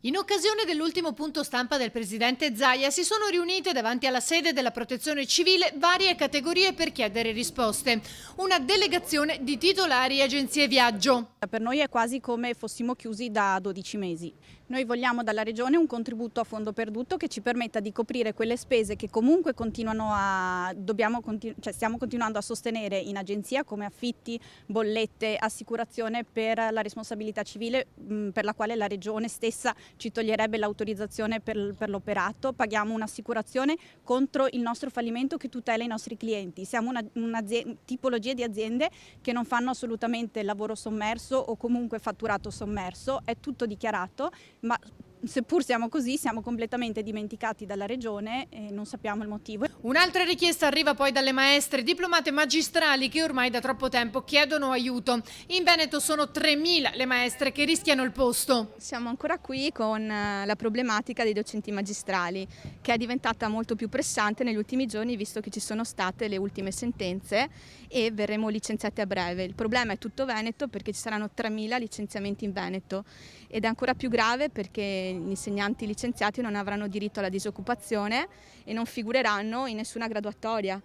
In occasione dell'ultimo punto stampa del presidente Zaia si sono riunite davanti alla sede della Protezione Civile varie categorie per chiedere risposte. Una delegazione di titolari e agenzie viaggio. Per noi è quasi come fossimo chiusi da 12 mesi. Noi vogliamo dalla Regione un contributo a fondo perduto che ci permetta di coprire quelle spese che comunque stiamo continuando a sostenere in agenzia, come affitti, bollette, assicurazione per la responsabilità civile, per la quale la Regione stessa ci toglierebbe l'autorizzazione per l'operato. Paghiamo un'assicurazione contro il nostro fallimento che tutela i nostri clienti. Siamo una tipologia di aziende che non fanno assolutamente lavoro sommerso o comunque fatturato sommerso, è tutto dichiarato, ma seppur siamo così, siamo completamente dimenticati dalla Regione e non sappiamo il motivo. Un'altra richiesta arriva poi dalle maestre diplomate magistrali che ormai da troppo tempo chiedono aiuto. In Veneto sono 3.000 le maestre che rischiano il posto. Siamo ancora qui con la problematica dei docenti magistrali, che è diventata molto più pressante negli ultimi giorni visto che ci sono state le ultime sentenze e verremo licenziati a breve. Il problema è tutto Veneto perché ci saranno 3.000 licenziamenti in Veneto ed è ancora più grave perché gli insegnanti licenziati non avranno diritto alla disoccupazione e non figureranno in nessuna graduatoria.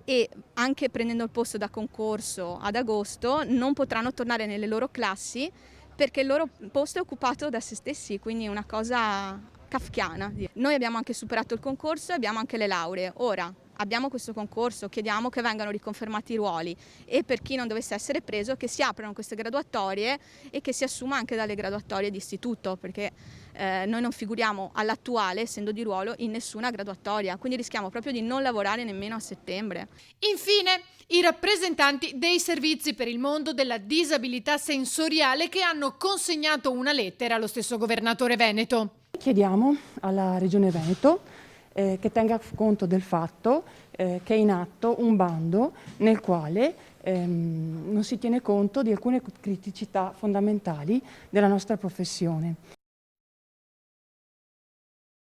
E anche prendendo il posto da concorso ad agosto non potranno tornare nelle loro classi perché il loro posto è occupato da se stessi, quindi è una cosa kafkiana. Noi abbiamo anche superato il concorso e abbiamo anche le lauree. Ora abbiamo questo concorso, chiediamo che vengano riconfermati i ruoli e per chi non dovesse essere preso che si aprano queste graduatorie e che si assuma anche dalle graduatorie di istituto, perché noi non figuriamo all'attuale, essendo di ruolo, in nessuna graduatoria, quindi rischiamo proprio di non lavorare nemmeno a settembre. Infine, i rappresentanti dei servizi per il mondo della disabilità sensoriale che hanno consegnato una lettera allo stesso governatore veneto. Chiediamo alla Regione Veneto che tenga conto del fatto che è in atto un bando nel quale non si tiene conto di alcune criticità fondamentali della nostra professione.